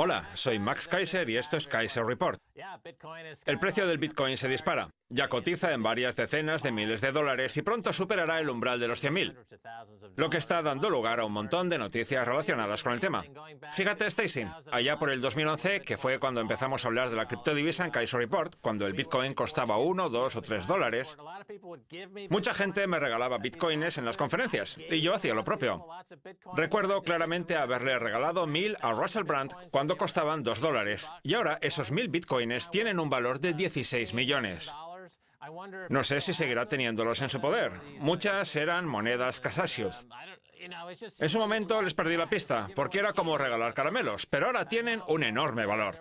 Hola, soy Max Kaiser y esto es Kaiser Report. El precio del Bitcoin se dispara. Ya cotiza en varias decenas de miles de dólares y pronto superará el umbral de los 100.000, lo que está dando lugar a un montón de noticias relacionadas con el tema. Fíjate, Stacy, allá por el 2011, que fue cuando empezamos a hablar de la criptodivisa en Kaiser Report, cuando el Bitcoin costaba 1, 2 o 3 dólares, mucha gente me regalaba Bitcoins en las conferencias y yo hacía lo propio. Recuerdo claramente haberle regalado 1.000 a Russell Brand cuando costaban 2 dólares y ahora esos 1.000 Bitcoins tienen un valor de 16 millones. No sé si seguirá teniéndolos en su poder. Muchas eran monedas Casasius. En su momento les perdí la pista, porque era como regalar caramelos, pero ahora tienen un enorme valor.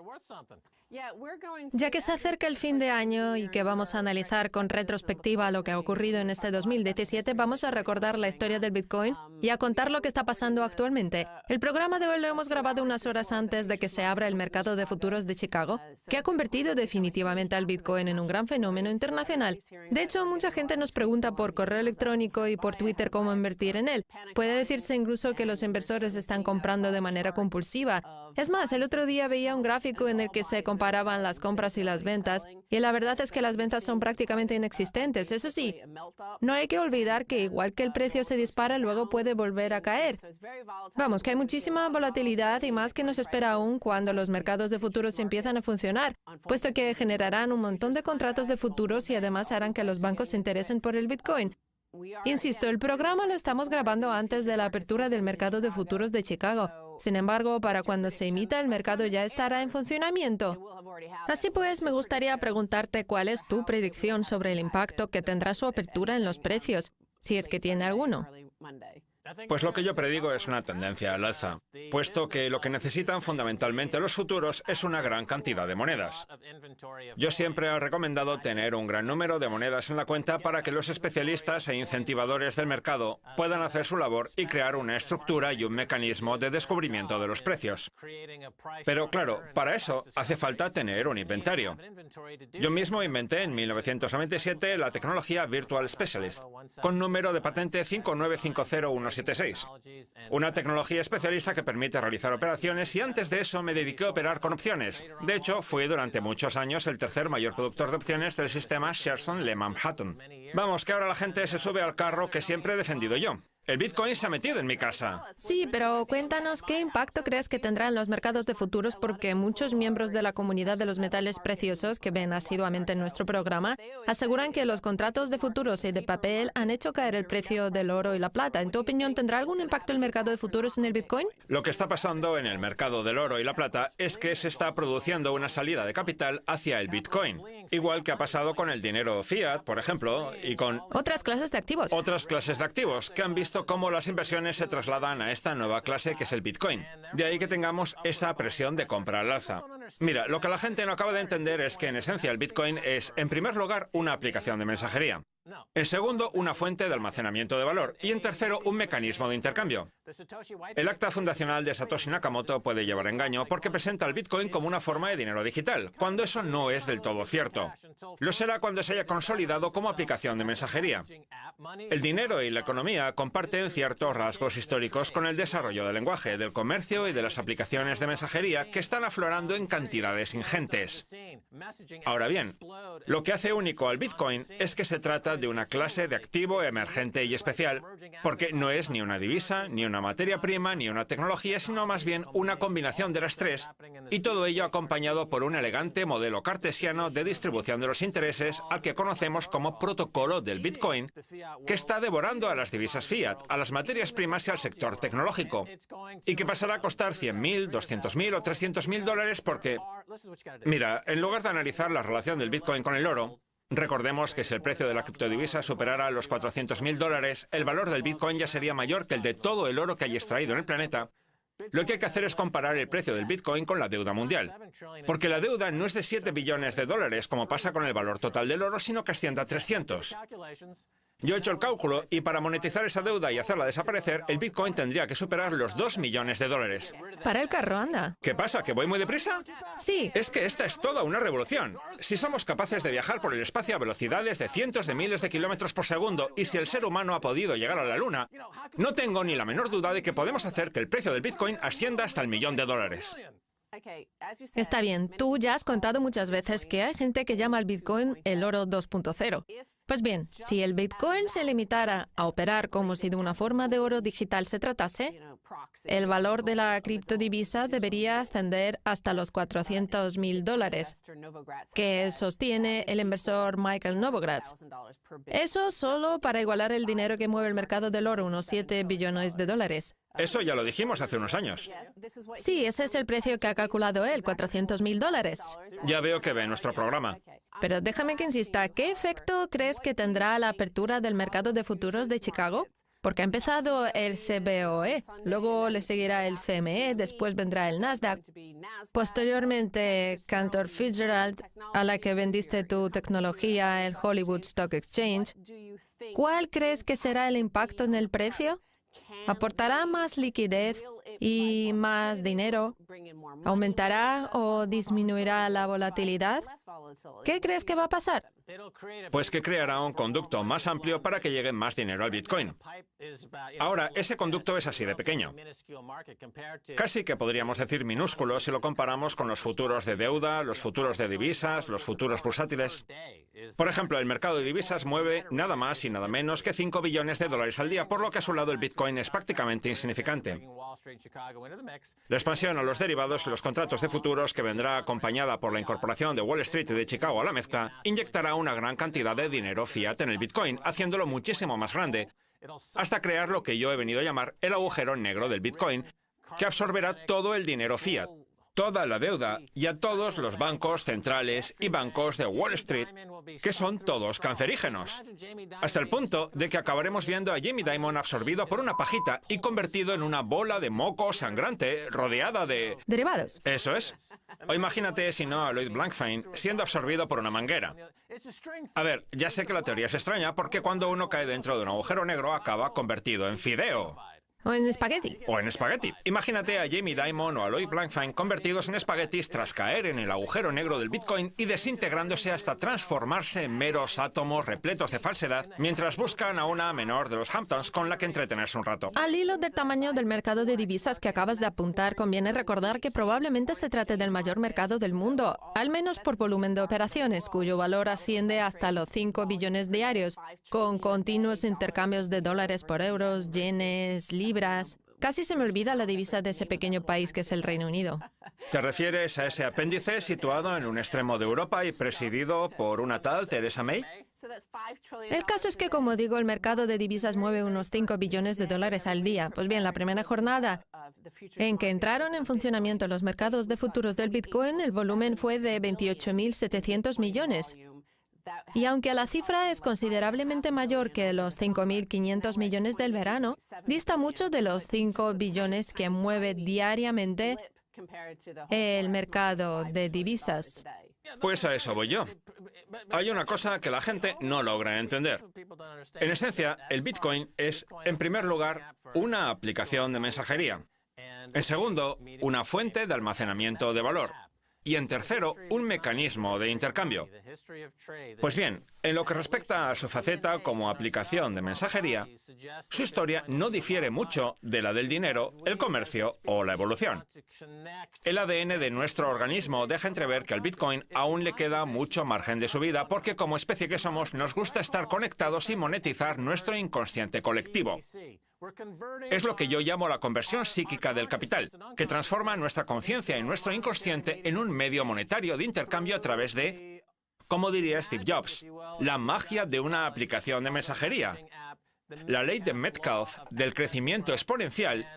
Ya que se acerca el fin de año y que vamos a analizar con retrospectiva lo que ha ocurrido en este 2017, vamos a recordar la historia del Bitcoin y a contar lo que está pasando actualmente. El programa de hoy lo hemos grabado unas horas antes de que se abra el mercado de futuros de Chicago, que ha convertido definitivamente al Bitcoin en un gran fenómeno internacional. De hecho, mucha gente nos pregunta por correo electrónico y por Twitter cómo invertir en él. Puede decirse incluso que los inversores están comprando de manera compulsiva. Es más, el otro día veía un gráfico en el que se comparaban las compras y las ventas, y la verdad es que las ventas son prácticamente inexistentes. Eso sí, no hay que olvidar que igual que el precio se dispara, luego puede volver a caer. Vamos, que hay muchísima volatilidad y más que nos espera aún cuando los mercados de futuros empiezan a funcionar, puesto que generarán un montón de contratos de futuros y además harán que los bancos se interesen por el Bitcoin. Insisto, el programa lo estamos grabando antes de la apertura del mercado de futuros de Chicago. Sin embargo, para cuando se emita, el mercado ya estará en funcionamiento. Así pues, me gustaría preguntarte cuál es tu predicción sobre el impacto que tendrá su apertura en los precios, si es que tiene alguno. Pues lo que yo predigo es una tendencia al alza, puesto que lo que necesitan fundamentalmente los futuros es una gran cantidad de monedas. Yo siempre he recomendado tener un gran número de monedas en la cuenta para que los especialistas e incentivadores del mercado puedan hacer su labor y crear una estructura y un mecanismo de descubrimiento de los precios. Pero claro, para eso hace falta tener un inventario. Yo mismo inventé en 1997 la tecnología Virtual Specialist, con número de patente 5950176. Una tecnología especialista que permite realizar operaciones y antes de eso me dediqué a operar con opciones. De hecho, fui durante muchos años el tercer mayor productor de opciones del sistema Sherson-Lehman-Hatton. Vamos, que ahora la gente se sube al carro que siempre he defendido yo. El Bitcoin se ha metido en mi casa. Sí, pero cuéntanos qué impacto crees que tendrá en los mercados de futuros, porque muchos miembros de la comunidad de los metales preciosos que ven asiduamente nuestro programa aseguran que los contratos de futuros y de papel han hecho caer el precio del oro y la plata. En tu opinión, ¿tendrá algún impacto el mercado de futuros en el Bitcoin? Lo que está pasando en el mercado del oro y la plata es que se está produciendo una salida de capital hacia el Bitcoin, igual que ha pasado con el dinero fiat, por ejemplo, y con otras clases de activos. Otras clases de activos que han visto cómo las inversiones se trasladan a esta nueva clase que es el Bitcoin. De ahí que tengamos esa presión de compra al alza. Mira, lo que la gente no acaba de entender es que en esencia el Bitcoin es, en primer lugar, una aplicación de mensajería. En segundo, una fuente de almacenamiento de valor. Y en tercero, un mecanismo de intercambio. El acta fundacional de Satoshi Nakamoto puede llevar engaño porque presenta al Bitcoin como una forma de dinero digital, cuando eso no es del todo cierto. Lo será cuando se haya consolidado como aplicación de mensajería. El dinero y la economía comparten ciertos rasgos históricos con el desarrollo del lenguaje, del comercio y de las aplicaciones de mensajería que están aflorando en cantidades ingentes. Ahora bien, lo que hace único al Bitcoin es que se trata de una clase de activo emergente y especial, porque no es ni una divisa, ni una materia prima, ni una tecnología, sino más bien una combinación de las tres, y todo ello acompañado por un elegante modelo cartesiano de distribución de los intereses al que conocemos como protocolo del Bitcoin, que está devorando a las divisas fiat, a las materias primas y al sector tecnológico, y que pasará a costar 100.000, 200.000 o 300.000 dólares porque, mira, en lugar de analizar la relación del Bitcoin con el oro, recordemos que si el precio de la criptodivisa superara los 400.000 dólares, el valor del Bitcoin ya sería mayor que el de todo el oro que hay extraído en el planeta. Lo que hay que hacer es comparar el precio del Bitcoin con la deuda mundial. Porque la deuda no es de 7 billones de dólares, como pasa con el valor total del oro, sino que asciende a 300. Yo he hecho el cálculo y para monetizar esa deuda y hacerla desaparecer, el Bitcoin tendría que superar los 2 millones de dólares. Para el carro, anda. ¿Qué pasa? ¿Que voy muy deprisa? Sí. Es que esta es toda una revolución. Si somos capaces de viajar por el espacio a velocidades de cientos de miles de kilómetros por segundo y si el ser humano ha podido llegar a la Luna, no tengo ni la menor duda de que podemos hacer que el precio del Bitcoin ascienda hasta el 1.000.000 de dólares. Está bien, tú ya has contado muchas veces que hay gente que llama al Bitcoin el oro 2.0. Pues bien, si el Bitcoin se limitara a operar como si de una forma de oro digital se tratase, el valor de la criptodivisa debería ascender hasta los $400,000, que sostiene el inversor Michael Novogratz. Eso solo para igualar el dinero que mueve el mercado del oro, unos $7 billones. Eso ya lo dijimos hace unos años. Sí, ese es el precio que ha calculado él, $400,000. Ya veo que ve nuestro programa. Pero déjame que insista, ¿qué efecto crees que tendrá la apertura del mercado de futuros de Chicago? Porque ha empezado el CBOE, luego le seguirá el CME, después vendrá el Nasdaq, posteriormente Cantor Fitzgerald, a la que vendiste tu tecnología, el Hollywood Stock Exchange. ¿Cuál crees que será el impacto en el precio? ¿Aportará más liquidez y más dinero? ¿Aumentará o disminuirá la volatilidad? ¿Qué crees que va a pasar? Pues que creará un conducto más amplio para que llegue más dinero al Bitcoin. Ahora, ese conducto es así de pequeño. Casi que podríamos decir minúsculo si lo comparamos con los futuros de deuda, los futuros de divisas, los futuros bursátiles. Por ejemplo, el mercado de divisas mueve nada más y nada menos que $5 billones al día, por lo que a su lado el Bitcoin es prácticamente insignificante. La expansión a los derivados y los contratos de futuros, que vendrá acompañada por la incorporación de Wall Street y de Chicago a la mezcla, inyectará una gran cantidad de dinero fiat en el Bitcoin, haciéndolo muchísimo más grande, hasta crear lo que yo he venido a llamar el agujero negro del Bitcoin, que absorberá todo el dinero fiat, toda la deuda y a todos los bancos centrales y bancos de Wall Street, que son todos cancerígenos, hasta el punto de que acabaremos viendo a Jamie Dimon absorbido por una pajita y convertido en una bola de moco sangrante rodeada de... ¿Derivados? Eso es. O imagínate, si no, a Lloyd Blankfein siendo absorbido por una manguera. A ver, ya sé que la teoría es extraña porque cuando uno cae dentro de un agujero negro acaba convertido en fideo. ¿O en espagueti? O en espagueti. Imagínate a Jamie Dimon o a Lloyd Blankfein convertidos en espaguetis tras caer en el agujero negro del Bitcoin y desintegrándose hasta transformarse en meros átomos repletos de falsedad mientras buscan a una menor de los Hamptons con la que entretenerse un rato. Al hilo del tamaño del mercado de divisas que acabas de apuntar, conviene recordar que probablemente se trate del mayor mercado del mundo, al menos por volumen de operaciones, cuyo valor asciende hasta los 5 billones diarios, con continuos intercambios de dólares por euros, yenes, libras. Casi se me olvida la divisa de ese pequeño país que es el Reino Unido. ¿Te refieres a ese apéndice situado en un extremo de Europa y presidido por una tal Theresa May? El caso es que, como digo, el mercado de divisas mueve unos 5 billones de dólares al día. Pues bien, la primera jornada en que entraron en funcionamiento los mercados de futuros del Bitcoin, el volumen fue de 28.700 millones. Y aunque la cifra es considerablemente mayor que los 5.500 millones del verano, dista mucho de los 5 billones que mueve diariamente el mercado de divisas. Pues a eso voy yo. Hay una cosa que la gente no logra entender. En esencia, el Bitcoin es, en primer lugar, una aplicación de mensajería. En segundo, una fuente de almacenamiento de valor. Y en tercero, un mecanismo de intercambio. Pues bien, en lo que respecta a su faceta como aplicación de mensajería, su historia no difiere mucho de la del dinero, el comercio o la evolución. El ADN de nuestro organismo deja entrever que al Bitcoin aún le queda mucho margen de subida porque como especie que somos nos gusta estar conectados y monetizar nuestro inconsciente colectivo. Es lo que yo llamo la conversión psíquica del capital, que transforma nuestra conciencia y nuestro inconsciente en un medio monetario de intercambio a través de, como diría Steve Jobs, la magia de una aplicación de mensajería, la ley de Metcalfe del crecimiento exponencial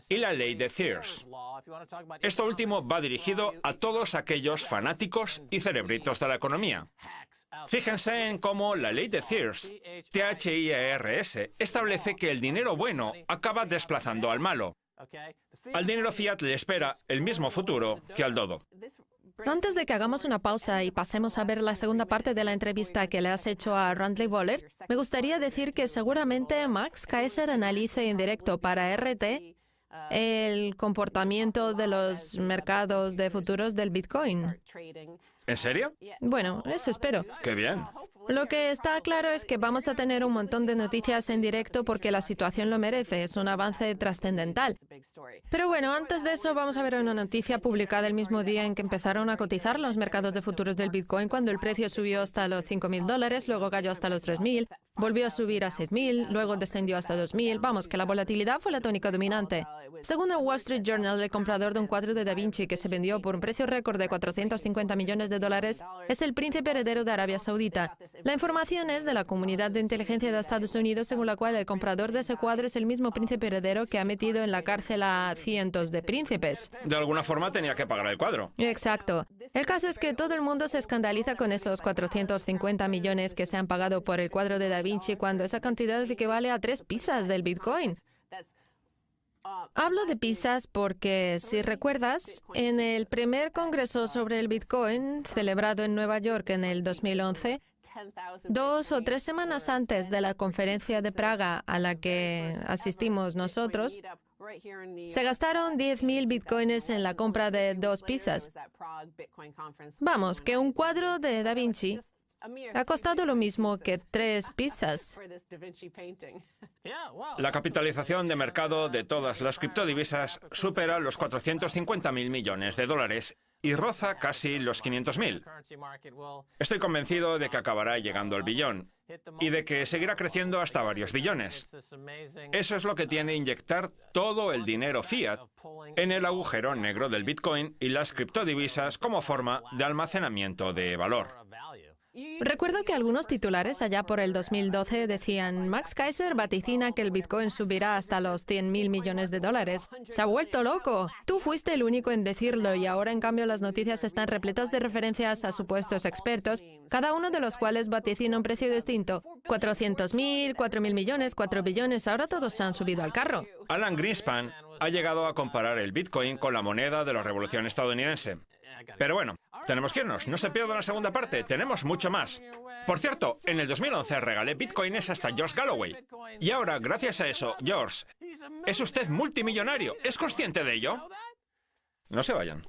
y la ley de Thieves. Esto último va dirigido a todos aquellos fanáticos y cerebritos de la economía. Fíjense en cómo la ley de Thieves, THIERS, establece que el dinero bueno acaba desplazando al malo. Al dinero fiat le espera el mismo futuro que al dodo. Antes de que hagamos una pausa y pasemos a ver la segunda parte de la entrevista que le has hecho a Randley Waller, me gustaría decir que seguramente Max Keiser analice en directo para RT el comportamiento de los mercados de futuros del Bitcoin. ¿En serio? Bueno, eso espero. ¡Qué bien! Lo que está claro es que vamos a tener un montón de noticias en directo porque la situación lo merece. Es un avance trascendental. Pero bueno, antes de eso vamos a ver una noticia publicada el mismo día en que empezaron a cotizar los mercados de futuros del Bitcoin, cuando el precio subió hasta los $5.000, luego cayó hasta los 3.000, volvió a subir a 6.000, luego descendió hasta 2.000. Vamos, que la volatilidad fue la tónica dominante. Según el Wall Street Journal, el comprador de un cuadro de Da Vinci que se vendió por un precio récord de $450 millones es el príncipe heredero de Arabia Saudita. La información es de la comunidad de inteligencia de Estados Unidos, según la cual el comprador de ese cuadro es el mismo príncipe heredero que ha metido en la cárcel a cientos de príncipes. De alguna forma tenía que pagar el cuadro. Exacto. El caso es que todo el mundo se escandaliza con esos 450 millones que se han pagado por el cuadro de Da Vinci, cuando esa cantidad equivale a 3 pizzas del Bitcoin. Hablo de pizzas porque, si recuerdas, en el primer congreso sobre el Bitcoin, celebrado en Nueva York en el 2011, 2 o 3 semanas antes de la conferencia de Praga a la que asistimos nosotros, se gastaron 10.000 bitcoins en la compra de 2 pizzas. Vamos, que un cuadro de Da Vinci ha costado lo mismo que 3 pizzas. La capitalización de mercado de todas las criptodivisas supera los 450.000 millones de dólares y roza casi los 500.000. Estoy convencido de que acabará llegando al billón y de que seguirá creciendo hasta varios billones. Eso es lo que tiene inyectar todo el dinero fiat en el agujero negro del Bitcoin y las criptodivisas como forma de almacenamiento de valor. Recuerdo que algunos titulares allá por el 2012 decían: Max Keiser vaticina que el Bitcoin subirá hasta los 100.000 millones de dólares. ¡Se ha vuelto loco! Tú fuiste el único en decirlo y ahora, en cambio, las noticias están repletas de referencias a supuestos expertos, cada uno de los cuales vaticina un precio distinto. 400.000, 4.000 millones, 4 billones, ahora todos se han subido al carro. Alan Greenspan ha llegado a comparar el Bitcoin con la moneda de la Revolución estadounidense. Pero bueno, tenemos que irnos. No se pierdan la segunda parte. Tenemos mucho más. Por cierto, en el 2011 regalé bitcoins hasta George Galloway. Y ahora, gracias a eso, George, es usted multimillonario. ¿Es consciente de ello? No se vayan.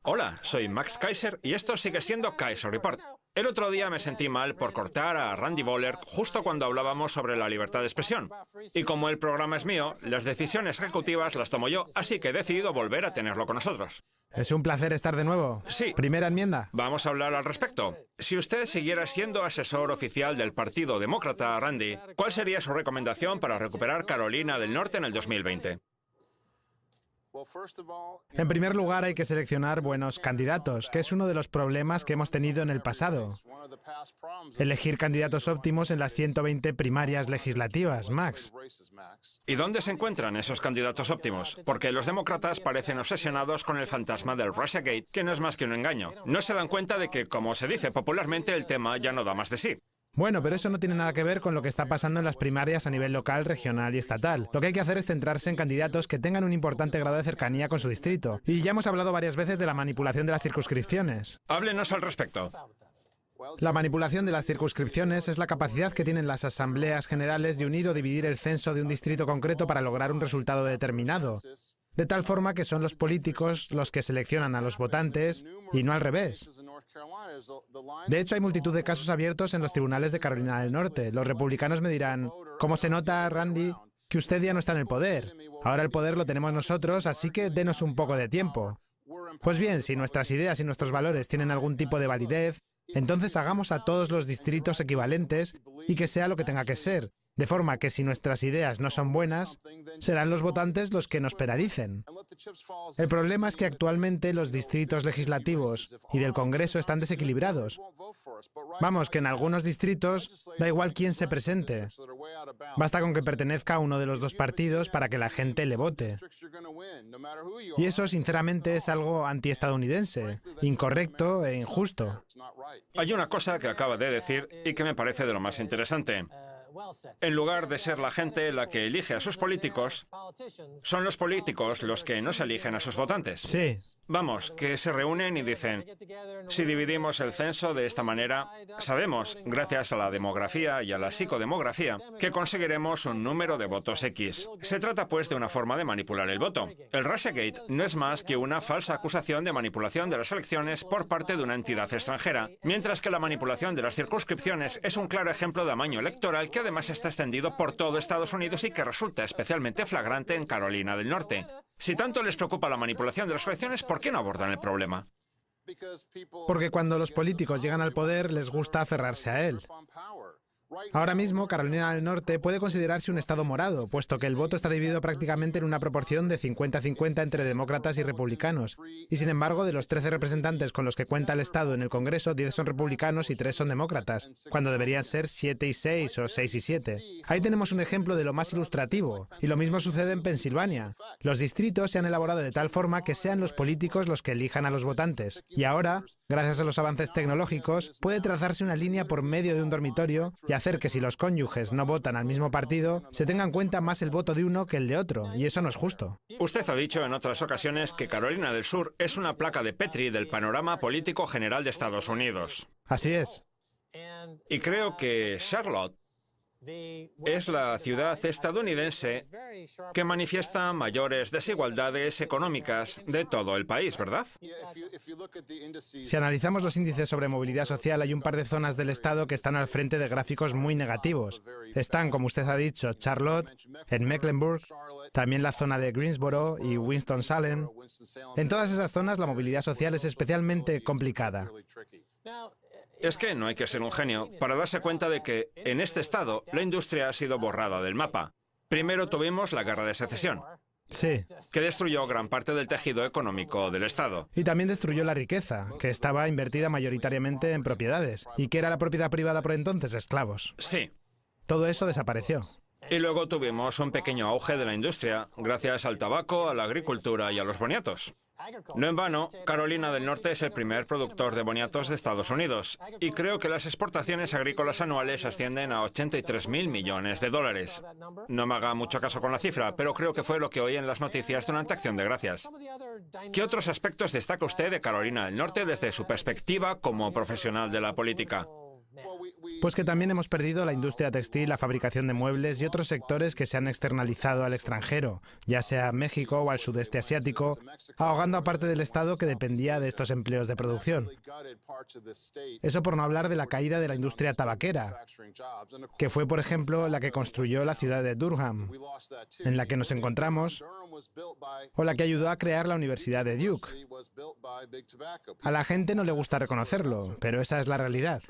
Hola, soy Max Keiser y esto sigue siendo Keiser Report. El otro día me sentí mal por cortar a Randy Boller justo cuando hablábamos sobre la libertad de expresión. Y como el programa es mío, las decisiones ejecutivas las tomo yo, así que he decidido volver a tenerlo con nosotros. Es un placer estar de nuevo. Sí. Primera enmienda. Vamos a hablar al respecto. Si usted siguiera siendo asesor oficial del Partido Demócrata, Randy, ¿cuál sería su recomendación para recuperar Carolina del Norte en el 2020? En primer lugar, hay que seleccionar buenos candidatos, que es uno de los problemas que hemos tenido en el pasado. Elegir candidatos óptimos en las 120 primarias legislativas, Max. ¿Y dónde se encuentran esos candidatos óptimos? Porque los demócratas parecen obsesionados con el fantasma del Russiagate, que no es más que un engaño. No se dan cuenta de que, como se dice popularmente, el tema ya no da más de sí. Bueno, pero eso no tiene nada que ver con lo que está pasando en las primarias a nivel local, regional y estatal. Lo que hay que hacer es centrarse en candidatos que tengan un importante grado de cercanía con su distrito. Y ya hemos hablado varias veces de la manipulación de las circunscripciones. Háblenos al respecto. La manipulación de las circunscripciones es la capacidad que tienen las asambleas generales de unir o dividir el censo de un distrito concreto para lograr un resultado determinado. De tal forma que son los políticos los que seleccionan a los votantes y no al revés. De hecho, hay multitud de casos abiertos en los tribunales de Carolina del Norte. Los republicanos me dirán: ¿cómo se nota, Randy, que usted ya no está en el poder? Ahora el poder lo tenemos nosotros, así que denos un poco de tiempo. Pues bien, si nuestras ideas y nuestros valores tienen algún tipo de validez, entonces hagamos a todos los distritos equivalentes y que sea lo que tenga que ser. De forma que si nuestras ideas no son buenas, serán los votantes los que nos penalicen. El problema es que actualmente los distritos legislativos y del Congreso están desequilibrados. Vamos, que en algunos distritos da igual quién se presente. Basta con que pertenezca a uno de los dos partidos para que la gente le vote. Y eso, sinceramente, es algo antiestadounidense, incorrecto e injusto. Hay una cosa que acaba de decir y que me parece de lo más interesante. En lugar de ser la gente la que elige a sus políticos, son los políticos los que no se eligen a sus votantes. Sí. Vamos, que se reúnen y dicen, si dividimos el censo de esta manera, sabemos, gracias a la demografía y a la psicodemografía, que conseguiremos un número de votos X. Se trata pues de una forma de manipular el voto. El Russiagate no es más que una falsa acusación de manipulación de las elecciones por parte de una entidad extranjera, mientras que la manipulación de las circunscripciones es un claro ejemplo de amaño electoral que además está extendido por todo Estados Unidos y que resulta especialmente flagrante en Carolina del Norte. Si tanto les preocupa la manipulación de las elecciones, ¿por qué no abordan el problema? Porque cuando los políticos llegan al poder les gusta aferrarse a él. Ahora mismo, Carolina del Norte puede considerarse un estado morado, puesto que el voto está dividido prácticamente en una proporción de 50-50 entre demócratas y republicanos. Y sin embargo, de los 13 representantes con los que cuenta el estado en el Congreso, 10 son republicanos y 3 son demócratas, cuando deberían ser 7 y 6 o 6 y 7. Ahí tenemos un ejemplo de lo más ilustrativo. Y lo mismo sucede en Pensilvania. Los distritos se han elaborado de tal forma que sean los políticos los que elijan a los votantes. Y ahora, gracias a los avances tecnológicos, puede trazarse una línea por medio de un dormitorio y hacer que si los cónyuges no votan al mismo partido, se tenga en cuenta más el voto de uno que el de otro, y eso no es justo. Usted ha dicho en otras ocasiones que Carolina del Sur es una placa de Petri del panorama político general de Estados Unidos. Así es. Y creo que Charlotte es la ciudad estadounidense que manifiesta mayores desigualdades económicas de todo el país, ¿verdad? Si analizamos los índices sobre movilidad social, hay un par de zonas del estado que están al frente de gráficos muy negativos. Están, como usted ha dicho, Charlotte, en Mecklenburg, también la zona de Greensboro y Winston-Salem. En todas esas zonas la movilidad social es especialmente complicada. Es que no hay que ser un genio para darse cuenta de que en este estado la industria ha sido borrada del mapa. Primero tuvimos la Guerra de Secesión, Sí. que destruyó gran parte del tejido económico del estado. Y también destruyó la riqueza, que estaba invertida mayoritariamente en propiedades, y que era la propiedad privada por entonces, esclavos. Sí. Todo eso desapareció. Y luego tuvimos un pequeño auge de la industria, gracias al tabaco, a la agricultura y a los boniatos. No en vano, Carolina del Norte es el primer productor de boniatos de Estados Unidos, y creo que las exportaciones agrícolas anuales ascienden a 83.000 millones de dólares. No me haga mucho caso con la cifra, pero creo que fue lo que oí en las noticias durante Acción de Gracias. ¿Qué otros aspectos destaca usted de Carolina del Norte desde su perspectiva como profesional de la política? Pues que también hemos perdido la industria textil, la fabricación de muebles y otros sectores que se han externalizado al extranjero, ya sea a México o al sudeste asiático, ahogando a parte del estado que dependía de estos empleos de producción. Eso por no hablar de la caída de la industria tabaquera, que fue, por ejemplo, la que construyó la ciudad de Durham, en la que nos encontramos, o la que ayudó a crear la Universidad de Duke. A la gente no le gusta reconocerlo, pero esa es la realidad.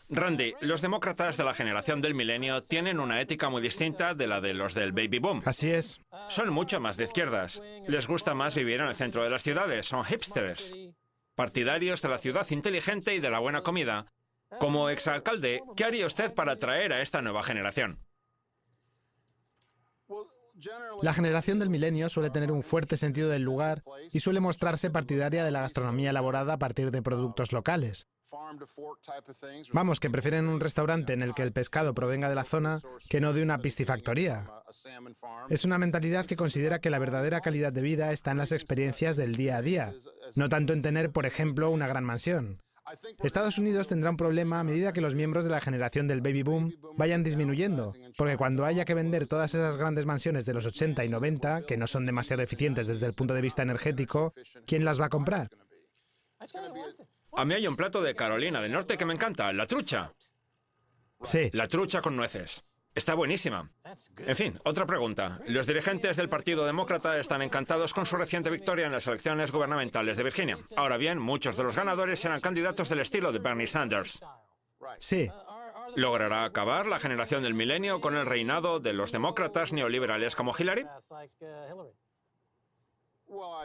Randy, los demócratas de la generación del milenio tienen una ética muy distinta de la de los del baby boom. Así es. Son mucho más de izquierdas. Les gusta más vivir en el centro de las ciudades. Son hipsters. Partidarios de la ciudad inteligente y de la buena comida. Como exalcalde, ¿qué haría usted para atraer a esta nueva generación? La generación del milenio suele tener un fuerte sentido del lugar y suele mostrarse partidaria de la gastronomía elaborada a partir de productos locales. Vamos, que prefieren un restaurante en el que el pescado provenga de la zona que no de una piscifactoría. Es una mentalidad que considera que la verdadera calidad de vida está en las experiencias del día a día, no tanto en tener, por ejemplo, una gran mansión. Estados Unidos tendrá un problema a medida que los miembros de la generación del baby boom vayan disminuyendo, porque cuando haya que vender todas esas grandes mansiones de los 80 y 90, que no son demasiado eficientes desde el punto de vista energético, ¿quién las va a comprar? A mí hay un plato de Carolina del Norte que me encanta, la trucha. Sí. La trucha con nueces. Está buenísima. En fin, otra pregunta. Los dirigentes del Partido Demócrata están encantados con su reciente victoria en las elecciones gubernamentales de Virginia. Ahora bien, muchos de los ganadores eran candidatos del estilo de Bernie Sanders. Sí. ¿Logrará acabar la generación del milenio con el reinado de los demócratas neoliberales como Hillary?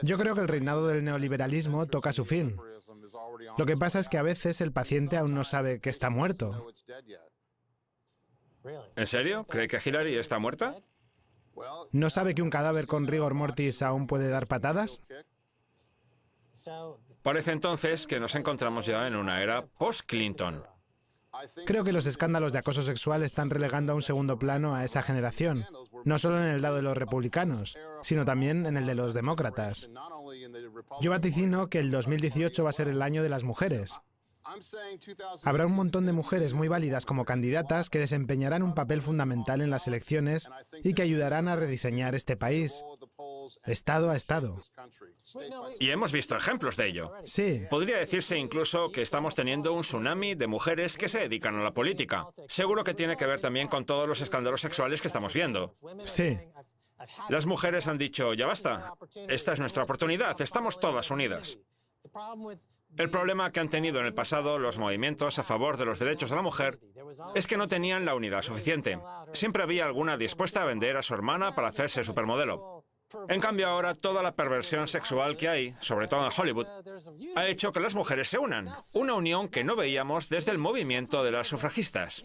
Yo creo que el reinado del neoliberalismo toca su fin. Lo que pasa es que a veces el paciente aún no sabe que está muerto. ¿En serio? ¿Cree que Hillary está muerta? ¿No sabe que un cadáver con rigor mortis aún puede dar patadas? Parece entonces que nos encontramos ya en una era post-Clinton. Creo que los escándalos de acoso sexual están relegando a un segundo plano a esa generación, no solo en el lado de los republicanos, sino también en el de los demócratas. Yo vaticino que el 2018 va a ser el año de las mujeres. Habrá un montón de mujeres muy válidas como candidatas que desempeñarán un papel fundamental en las elecciones y que ayudarán a rediseñar este país, estado a estado. Y hemos visto ejemplos de ello. Sí. Podría decirse incluso que estamos teniendo un tsunami de mujeres que se dedican a la política. Seguro que tiene que ver también con todos los escándalos sexuales que estamos viendo. Sí. Las mujeres han dicho, ya basta, esta es nuestra oportunidad, estamos todas unidas. El problema que han tenido en el pasado los movimientos a favor de los derechos de la mujer es que no tenían la unidad suficiente. Siempre había alguna dispuesta a vender a su hermana para hacerse supermodelo. En cambio ahora toda la perversión sexual que hay, sobre todo en Hollywood, ha hecho que las mujeres se unan. Una unión que no veíamos desde el movimiento de las sufragistas.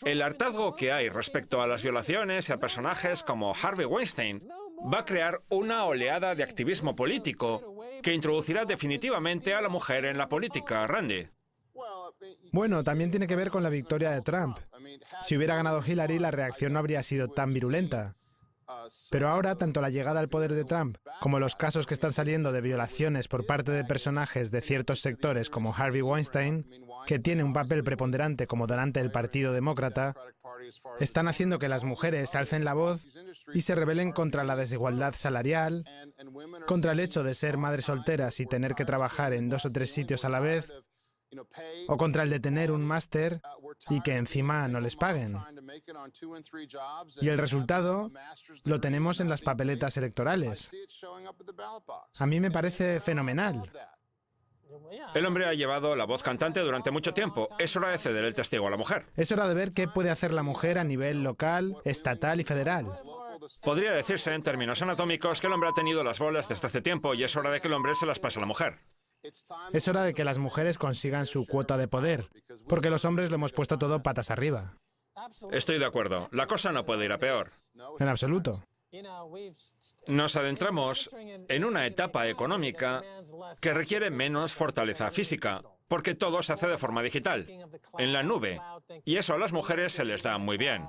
El hartazgo que hay respecto a las violaciones y a personajes como Harvey Weinstein va a crear una oleada de activismo político que introducirá definitivamente a la mujer en la política, Randy. Bueno, también tiene que ver con la victoria de Trump. Si hubiera ganado Hillary, la reacción no habría sido tan virulenta. Pero ahora, tanto la llegada al poder de Trump como los casos que están saliendo de violaciones por parte de personajes de ciertos sectores como Harvey Weinstein, que tiene un papel preponderante como donante del Partido Demócrata, están haciendo que las mujeres alcen la voz y se rebelen contra la desigualdad salarial, contra el hecho de ser madres solteras y tener que trabajar en 2 o 3 sitios a la vez, o contra el de tener un máster y que encima no les paguen. Y el resultado lo tenemos en las papeletas electorales. A mí me parece fenomenal. El hombre ha llevado la voz cantante durante mucho tiempo. Es hora de ceder el testigo a la mujer. Es hora de ver qué puede hacer la mujer a nivel local, estatal y federal. Podría decirse en términos anatómicos que el hombre ha tenido las bolas desde hace tiempo y es hora de que el hombre se las pase a la mujer. Es hora de que las mujeres consigan su cuota de poder, porque los hombres lo hemos puesto todo patas arriba. Estoy de acuerdo. La cosa no puede ir a peor. En absoluto. Nos adentramos en una etapa económica que requiere menos fortaleza física, porque todo se hace de forma digital, en la nube, y eso a las mujeres se les da muy bien.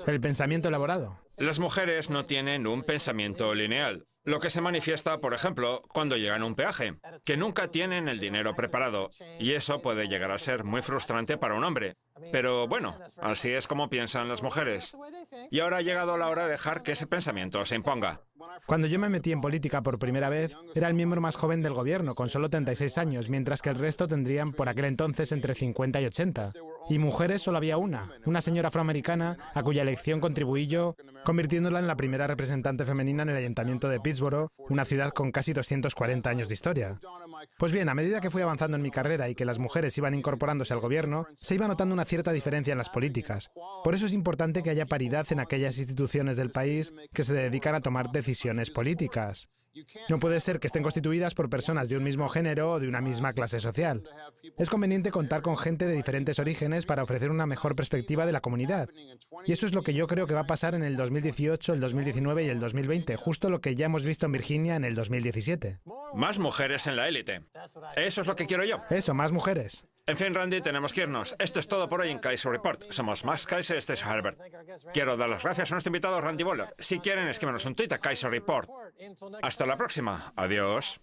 El pensamiento elaborado. Las mujeres no tienen un pensamiento lineal, lo que se manifiesta, por ejemplo, cuando llegan a un peaje, que nunca tienen el dinero preparado, y eso puede llegar a ser muy frustrante para un hombre. Pero bueno, así es como piensan las mujeres. Y ahora ha llegado la hora de dejar que ese pensamiento se imponga. Cuando yo me metí en política por primera vez, era el miembro más joven del gobierno, con solo 36 años, mientras que el resto tendrían por aquel entonces entre 50 y 80. Y mujeres solo había una señora afroamericana, a cuya elección contribuí yo, convirtiéndola en la primera representante femenina en el ayuntamiento de Pittsburgh, una ciudad con casi 240 años de historia. Pues bien, a medida que fui avanzando en mi carrera y que las mujeres iban incorporándose al gobierno, se iba notando una cierta diferencia en las políticas. Por eso es importante que haya paridad en aquellas instituciones del país que se dedican a tomar decisiones políticas. No puede ser que estén constituidas por personas de un mismo género o de una misma clase social. Es conveniente contar con gente de diferentes orígenes para ofrecer una mejor perspectiva de la comunidad. Y eso es lo que yo creo que va a pasar en el 2018, el 2019 y el 2020, justo lo que ya hemos visto en Virginia en el 2017. Más mujeres en la élite. Eso es lo que quiero yo. Eso, más mujeres. En fin, Randy, tenemos que irnos. Esto es todo por hoy en Kaiser Report. Somos Max Kaiser, este es Herbert. Quiero dar las gracias a nuestro invitado Randy Boller. Si quieren, escríbanos un tweet a Kaiser Report. Hasta la próxima. Adiós.